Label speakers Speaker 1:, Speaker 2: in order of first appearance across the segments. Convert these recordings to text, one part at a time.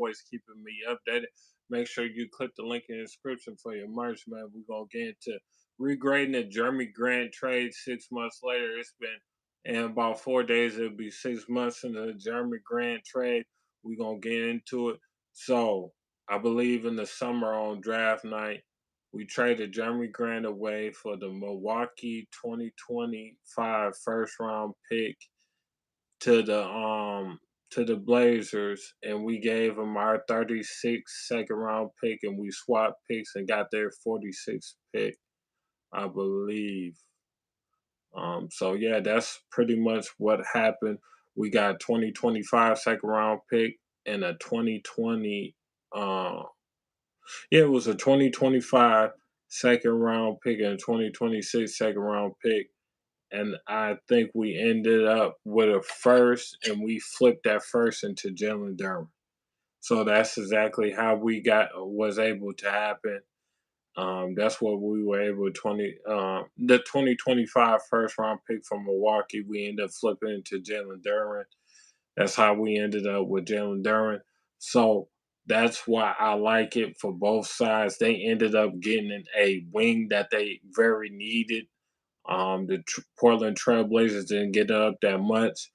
Speaker 1: always keeping me updated. Make sure you click the link in the description for your merch, man. We're gonna get into regrading the Jerami Grant trade 6 months later. It's been in about 4 days, it'll be 6 months into the Jerami Grant trade. We're gonna get into it. So I believe in the summer on draft night, we traded Jeremy Grant away for the Milwaukee 2025 first round pick to the Blazers, and we gave them our 36 second round pick, and we swapped picks and got their 46th pick, I believe. So yeah, that's pretty much what happened. We got 2025 second round pick and a 2020 yeah, it was a 2025 second round pick and a 2026 second round pick. And I think we ended up with a first, and we flipped that first into Jalen Durham. So that's exactly how we got was able to happen. That's what we were able to the 2025 first round pick from Milwaukee. We ended up flipping into Jalen Duran. That's how we ended up with Jalen Duran. So that's why I like it for both sides. They ended up getting a wing that they very needed. The Portland Trailblazers didn't get up that much.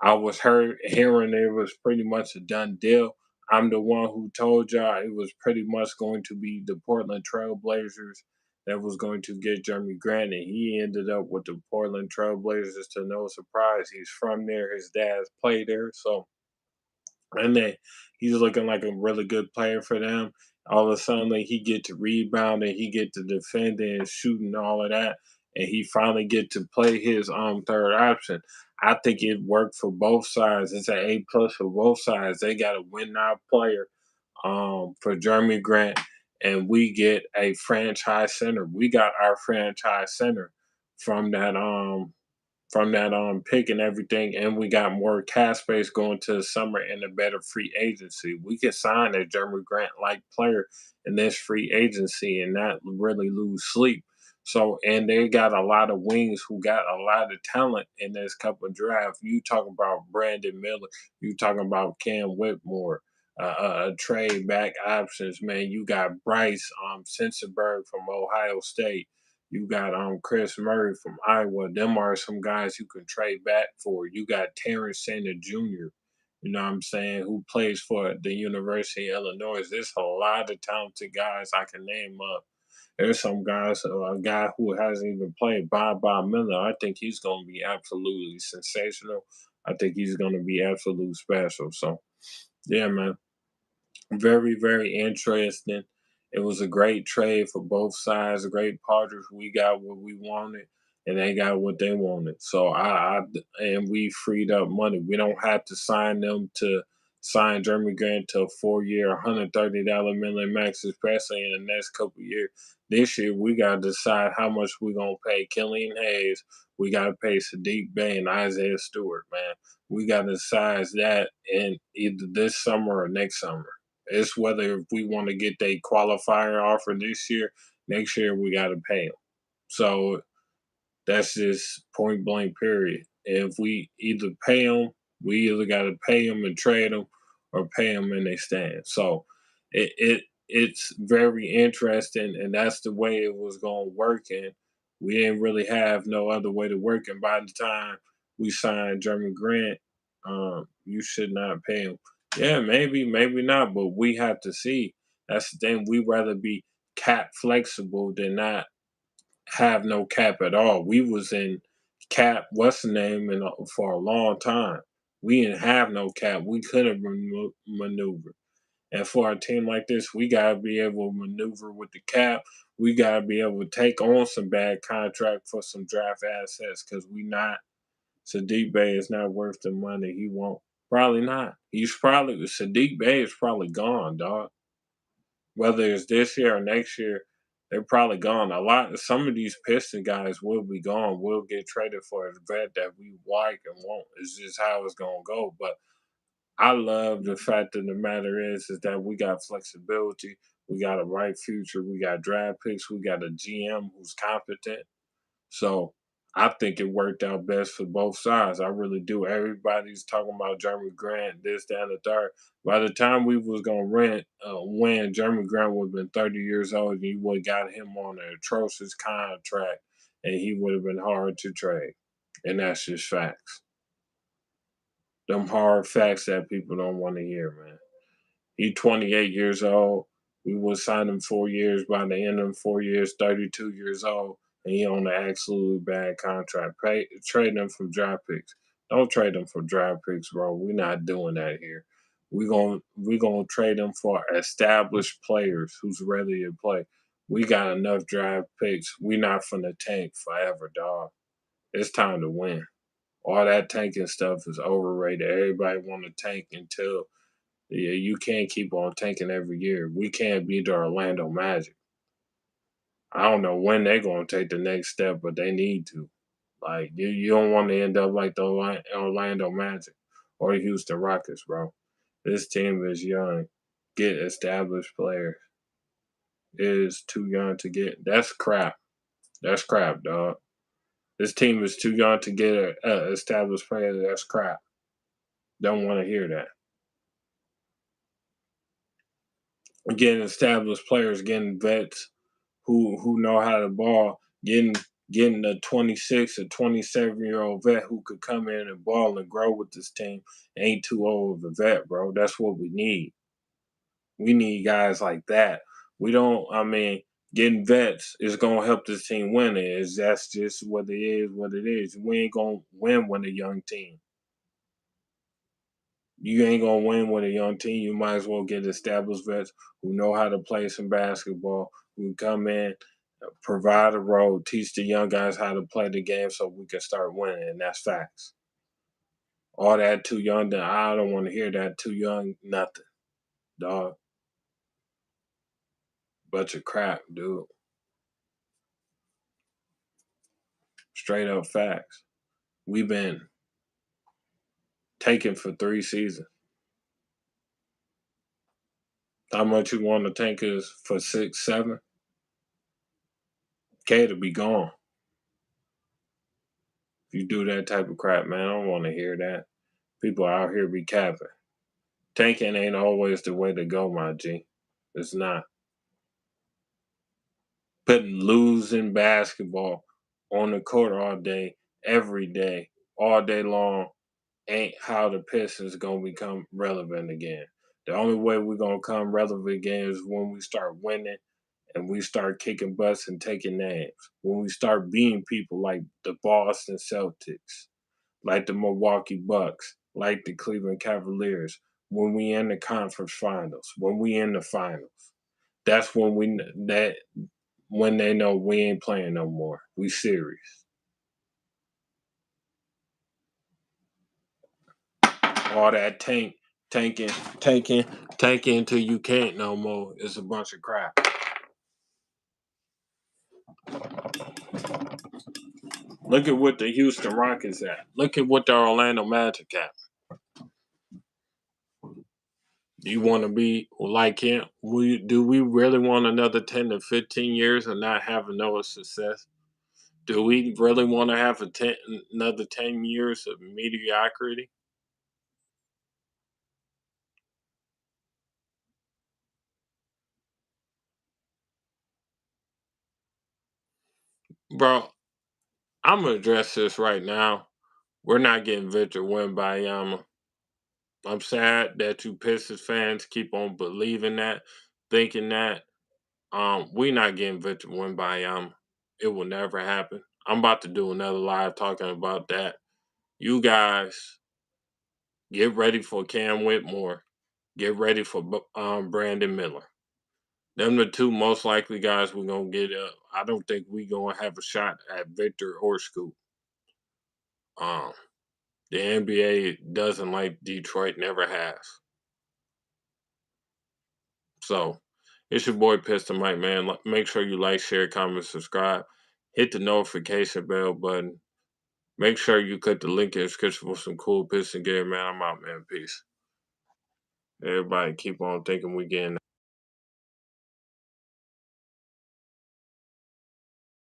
Speaker 1: I was hearing it was pretty much a done deal. I'm the one who told y'all it was pretty much going to be the Portland Trailblazers that was going to get Jeremy Grant, and he ended up with the Portland Trailblazers to no surprise. He's from there. His dad's played there, so and then he's looking like a really good player for them. All of a sudden, like, he get to rebound and he get to defend and shoot and all of that, and he finally get to play his third option. I think it worked for both sides. It's an A+ for both sides. They got a win now player for Jeremy Grant, and we get a franchise center. We got our franchise center from that pick and everything, and we got more cap space going to the summer and a better free agency. We could sign a Jeremy Grant like player in this free agency and not really lose sleep. So, and they got a lot of wings who got a lot of talent in this couple of drafts. You talking about Brandon Miller, you talking about Cam Whitmore, trade back options, man. You got Bryce Sensenberg from Ohio State. You got Chris Murray from Iowa. Them are some guys you can trade back for. You got Terrence Sanders Jr., you know what I'm saying, who plays for the University of Illinois. There's a lot of talented guys I can name up. There's some guys, a guy who hasn't even played, Bob Miller. I think he's going to be absolutely sensational. I think he's going to be absolutely special. So, yeah, man. Very, very interesting. It was a great trade for both sides. Great partners. We got what we wanted, and they got what they wanted. So and we freed up money. We don't have to sign Jeremy Grant to a 4 year, $130 million max, especially in the next couple of years. This year, we got to decide how much we're gonna pay Killian Hayes. We got to pay Sadiq Bey and Isaiah Stewart. Man, we got to decide that in either this summer or next summer. It's whether if we want to get a qualifier offer this year, next year we got to pay them. So that's just point blank period. If we either pay them, we either got to pay them and trade them, or pay them and they stand. So it's very interesting, and that's the way it was going to work. And we didn't really have no other way to work. And by the time we signed Jeremy Grant, you should not pay him. Yeah, maybe, maybe not, but we have to see. That's the thing. We rather be cap flexible than not have no cap at all. We was in cap, what's the name, for a long time. We didn't have no cap. We couldn't maneuver. And for a team like this, we gotta be able to maneuver with the cap. We gotta be able to take on some bad contract for some draft assets because we not. Sadiq Bey is not worth the money. He won't. Probably not. He's probably Sadiq Bey is probably gone, dog. Whether it's this year or next year, they're probably gone. Some of these Piston guys will be gone. We'll get traded for a vet that we like and want. It's just how it's gonna go. But I love the fact of the matter is that we got flexibility. We got a bright future. We got draft picks. We got a GM who's competent. So I think it worked out best for both sides. I really do. Everybody's talking about Jeremy Grant, this, that, and the third. By the time we was gonna win, Jeremy Grant would have been 30 years old, and you would have got him on an atrocious contract, and he would have been hard to trade. And that's just facts. Them hard facts that people don't want to hear, man. He 28 years old. We would sign him 4 years. By the end of them 4 years, 32 years old, and he on an absolutely bad contract. Trade him for draft picks. Don't trade him for draft picks, bro. We're not doing that here. We gonna trade him for established players who's ready to play. We got enough draft picks. We not finna tank forever, dog. It's time to win. All that tanking stuff is overrated. Everybody want to tank until yeah, you can't keep on tanking every year. We can't beat the Orlando Magic. I don't know when they're gonna take the next step, but they need to. Like you don't want to end up like the Orlando Magic or the Houston Rockets, bro. This team is young. Get established players. It is too young to get. That's crap. That's crap, dog. This team is too young to get a established player. That's crap. Don't want to hear that. Getting established players, getting vets who know how to ball, getting a 26 or 27-year-old vet who could come in and ball and grow with this team ain't too old of a vet, bro. That's what we need. We need guys like that. We don't. I mean, getting vets is gonna help this team win. Is that's just what it is. What it is. We ain't gonna win with a young team. You ain't gonna win with a young team. You might as well get established vets who know how to play some basketball, who come in, provide a role, teach the young guys how to play the game so we can start winning. And that's facts. All that too young, then I don't want to hear that too young, nothing. Dog. Bunch of crap, dude. Straight up facts. We've been taken for 3 seasons. How much you want to tank us for 6, 7? K to be gone. If you do that type of crap, man, I don't want to hear that. People out here be capping. Tanking ain't always the way to go, my G. It's not. Putting losing basketball on the court all day, every day, all day long ain't how the Pistons gonna become relevant again. The only way we're gonna come relevant again is when we start winning and we start kicking butts and taking names. When we start being people like the Boston Celtics, like the Milwaukee Bucks, like the Cleveland Cavaliers, when we in the conference finals, when we in the finals. That's when they know we ain't playing no more. We serious. All that tanking, tanking, tanking until you can't no more is a bunch of crap. Look at what the Houston Rockets at. Look at what the Orlando Magic at. Do you want to be like him? Do we really want another 10 to 15 years of not having no success? Do we really want to have another 10 years of mediocrity? Bro, I'm going to address this right now. We're not getting Victor Wembanyama. I'm sad that you Pistons fans keep on believing that, thinking that. We not getting Victor Wembanyama. It will never happen. I'm about to do another live talking about that. You guys get ready for Cam Whitmore. Get ready for Brandon Miller. Them the two most likely guys we're gonna get. I don't think we gonna have a shot at Victor or Scoop. Um, the NBA doesn't like Detroit, never has. So it's your boy Piston Mike, man. Make sure you like, share, comment, subscribe. Hit the notification bell button. Make sure you click the link in the description for some cool Piston gear, man. I'm out, man. Peace. Everybody keep on thinking we getting